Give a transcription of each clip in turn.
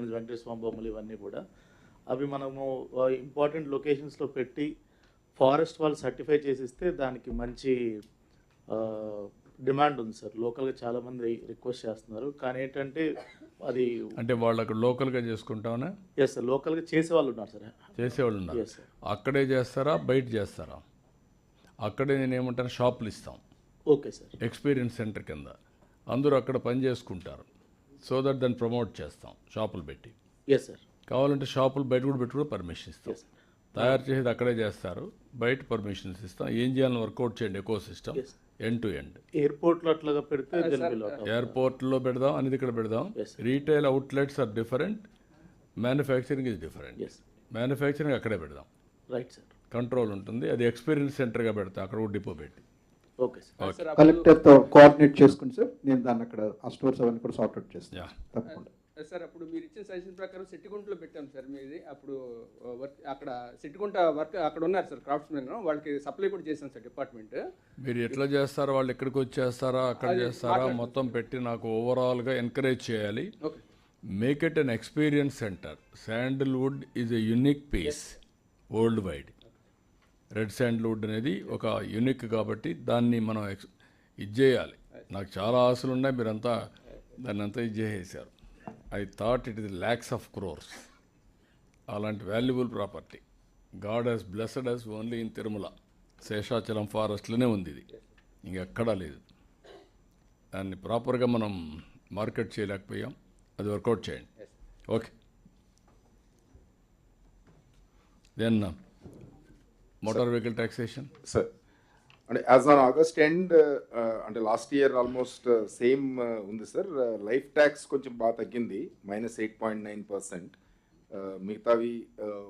సంబంధించి వెంకటేశ్వర స్వామి బొమ్మలు ఇవన్నీ కూడా అవి మనము ఇంపార్టెంట్ లొకేషన్స్లో పెట్టి ఫారెస్ట్ వాళ్ళు సర్టిఫై చేసిస్తే దానికి మంచి డిమాండ్ ఉంది సార్. లోకల్గా చాలామంది రిక్వెస్ట్ చేస్తున్నారు, కానీ ఏంటంటే అది అంటే వాళ్ళు అక్కడ లోకల్గా చేసుకుంటామన్నా? ఎస్ సార్, లోకల్గా చేసేవాళ్ళు ఉన్నారు సార్. చేసేవాళ్ళు ఉన్నారు. Yes sir. అక్కడే చేస్తారా బయట చేస్తారా? అక్కడే నేను ఏమంటాను, షాపులు ఇస్తాం. Okay sir. ఎక్స్పీరియన్స్ సెంటర్ కింద అందరూ అక్కడ పని చేసుకుంటారు. సో దట్ దాన్ని ప్రమోట్ చేస్తాం షాపులు పెట్టి. Yes sir. కావాలంటే షాపులు బయట కూడా పెట్టి కూడా పర్మిషన్ ఇస్తాం. తయారు చేసేది అక్కడే చేస్తారు, బయట పర్మిషన్స్ ఇస్తాం. ఏం చేయాలని వర్కౌట్ చేయండి ecosystem end to end. ఎయిర్పోర్ట్లో అట్లాగా పెడితే ఎయిర్పోర్ట్లో పెడదాం, అనేది ఇక్కడ పెడదాం. Retail outlets are different, manufacturing is different. Manufacturing అక్కడే పెడదాం. Right sir. కంట్రోల్ ఉంటుంది. అది ఎక్స్పీరియన్స్ సెంటర్గా పెడతాం, అక్కడ కూడా డిపో పెట్టి. Okay sir. కలెక్టర్తో కోఆర్డినేట్ చేసుకుని సార్ నేను దాన్ని అక్కడ ఆ స్టోర్స్ అవన్నీ కూడా సార్ట్అవుట్ చేస్తాను తప్పకుండా. సార్ అప్పుడు మీరు ఇచ్చిన సజెషన్ ప్రకారం సిట్టిగుంటలో పెట్టాం సార్ మీది. అప్పుడు వర్క్ అక్కడ సిట్టిగుంట వర్క్ అక్కడ ఉన్నారు సార్ క్రాఫ్ట్స్మెన్, వాళ్ళకి సప్లై కూడా చేశాం సార్ డిపార్ట్మెంట్. మీరు ఎట్లా చేస్తారో వాళ్ళు ఎక్కడికి వచ్చేస్తారా అక్కడ చేస్తారా మొత్తం పెట్టి నాకు ఓవరాల్గా ఎంకరేజ్ చేయాలి. Make it an experience centre. Sandalwood is a unique piece world wide. Red sandalwood అనేది ఒక యునిక్ కాబట్టి దాన్ని మనం ఇది చేయాలి. నాకు చాలా ఆశలు ఉన్నాయి, మీరంతా దాన్ని అంతా ఇది చేసేసారు. I thought it is lakhs of crores. అలాంటి valuable property God has blessed us only in Tirumala. Seshachalam ఫారెస్ట్లోనే ఉంది ఇది, ఇంకెక్కడా లేదు. దాన్ని ప్రాపర్గా మనం మార్కెట్ చేయలేకపోయాం. అది వర్కౌట్ చేయండి. Okay. Then motor vehicle taxation sir, అంటే యాజ్ ఆన్ ఆగస్ట్ ఎండ్ అంటే లాస్ట్ ఇయర్ ఆల్మోస్ట్ సేమ్ ఉంది సార్. లైఫ్ ట్యాక్స్ కొంచెం బాగా తగ్గింది, -8.9%. మిగతావి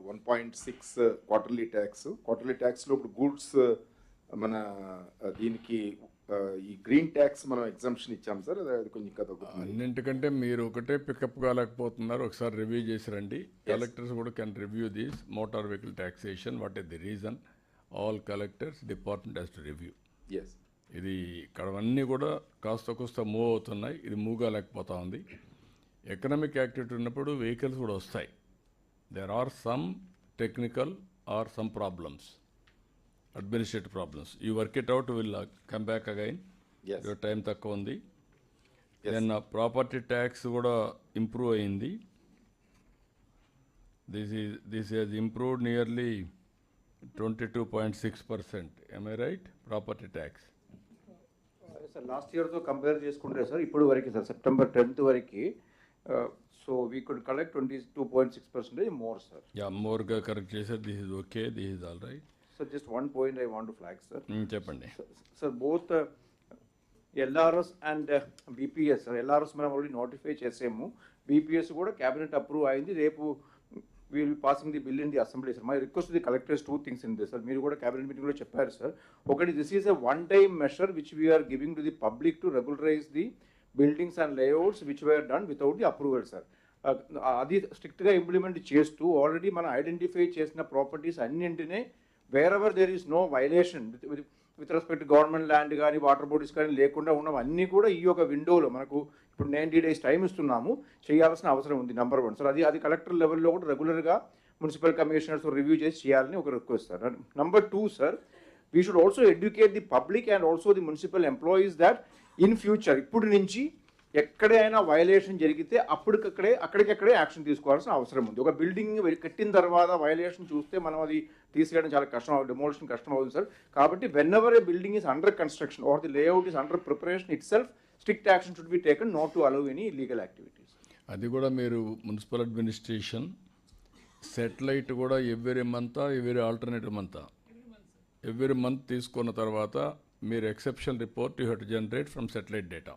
1.6 క్వార్టర్లీ ట్యాక్స్. క్వార్టర్లీ ట్యాక్స్లో ఇప్పుడు గూడ్స్ మన దీనికి ఈ గ్రీన్ ట్యాక్స్ మనం ఎగ్జంప్షన్ ఇచ్చాం సార్. అది కొంచెం ఇంకా తగ్గుతుంది. అన్నింటికంటే మీరు ఒకటే పికప్ కాలేకపోతున్నారు. ఒకసారి రివ్యూ చేసి రండి. కలెక్టర్స్ కూడా can review this motor vehicle taxation. What is the reason? All collectors department has to review. ఇది ఇక్కడ అన్నీ కూడా కాస్త కూస్త మూవ్ అవుతున్నాయి. ఇది మూవ్ కాలేకపోతా ఉంది. ఎకనామిక్ యాక్టివిటీ ఉన్నప్పుడు వెహికల్స్ కూడా వస్తాయి. There are some technical or some problems, administrative problems. You work it out, will come back again. Time తక్కువ ఉంది. దెన్ ప్రాపర్టీ ట్యాక్స్ కూడా ఇంప్రూవ్ అయింది. This is improved nearly 22.6%. am I right? Property tax sir last ఇయర్తో compare చేసుకుంటే sir ఇప్పుడు వరకు sir September 10th వరకు so we could collect 22.6% more sir. మోర్గా కరెక్ట్ చేశారు. This is okay, this is all right. Sir just one point I want to flag sir. చెప్పండి sir. Both LRS and BPS sir. LRS మనం already notify చేసాము, BPS కూడా cabinet approve అయింది. రేపు will be passing the bill in the assembly sir. My request the collectors 2 things in this sir. మీరు కూడా cabinet మీటింగ్లో చెప్పారు సార్. ఒకటి, this is a one time measure which we're giving to the public to regularise the buildings and layouts which wear done without the approval sir. అది స్ట్రిక్ట్గా implement చేస్తూ already మనం identify చేసిన ప్రాపర్టీస్ అన్నింటినీ wherever there is no violation with respect government land కానీ water bodies కానీ లేకుండా ఉన్నవన్నీ కూడా ఈ యొక్క విండోలో మనకు ఇప్పుడు 90 days టైం ఇస్తున్నాము, చేయాల్సిన అవసరం ఉంది. Number 1 sir. అది కలెక్టర్ లెవెల్లో కూడా రెగ్యులర్గా మున్సిపల్ కమిషనర్స్ రివ్యూ చేసి చేయాలని ఒక request sir. Number 2 sir, we should also educate the public and also the municipal employees that in future ఇప్పుడు నుంచి ఎక్కడైనా వైలేషన్ జరిగితే అక్కడికక్కడే యాక్షన్ తీసుకోవాల్సిన అవసరం ఉంది. ఒక బిల్డింగ్ కట్టిన తర్వాత వైలేషన్ చూస్తే మనం అది తీసేయడం చాలా కష్టం, డిమోలిషన్ కష్టం అవుతుంది సార్. కాబట్టి whenever a building is under construction or the layout is under preparation itself, strict action should be taken not to allow any illegal activities. అది కూడా మీరు మున్సిపల్ అడ్మినిస్ట్రేషన్ సెటిలైట్ కూడా ఎవ్రీ ఆల్టర్నేటివ్ ఎవ్రీ మంత్ తీసుకున్న తర్వాత మీరు exception report you have to generate from satellite data.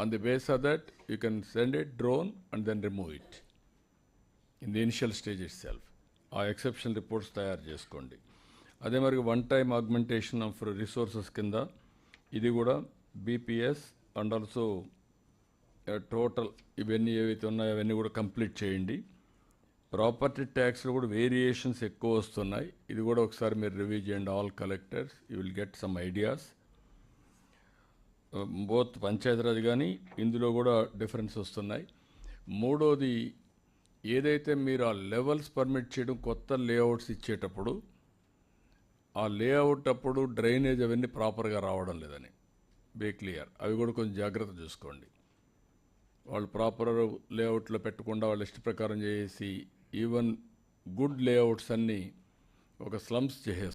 On the basis of that, you can send a drone and then remove it in the initial stage itself. ఆ exception reports తయారు చేసుకోండి. అదే మరి one time augmentation of resources కింద ఇది కూడా BPS and also total ఇవన్నీ ఏవైతే ఉన్నాయో అవన్నీ కూడా కంప్లీట్ చేయండి. ప్రాపర్టీ ట్యాక్స్లో కూడా వేరియేషన్స్ ఎక్కువ వస్తున్నాయి. ఇది కూడా ఒకసారి మీరు రివ్యూ చేయండి. All collectors you will get some ideas. Both Panchayati Raj కానీ ఇందులో కూడా డిఫరెన్స్ వస్తున్నాయి. మూడోది ఏదైతే మీరు ఆ లెవెల్స్ పర్మిట్ చేయడం కొత్త లేఅవుట్స్ ఇచ్చేటప్పుడు ఆ లేఅవుట్ అప్పుడు డ్రైనేజ్ అవన్నీ ప్రాపర్గా రావడం లేదని బీ క్లియర్. అవి కూడా కొంచెం జాగ్రత్త చూసుకోండి. వాళ్ళు ప్రాపర్ లేఅవుట్లో పెట్టకుండా వాళ్ళ ఇష్ట ప్రకారం చేసి ఈవెన్ గుడ్ లేఅవుట్స్ అన్నీ ఒక స్లమ్స్ చేసేస్తారు.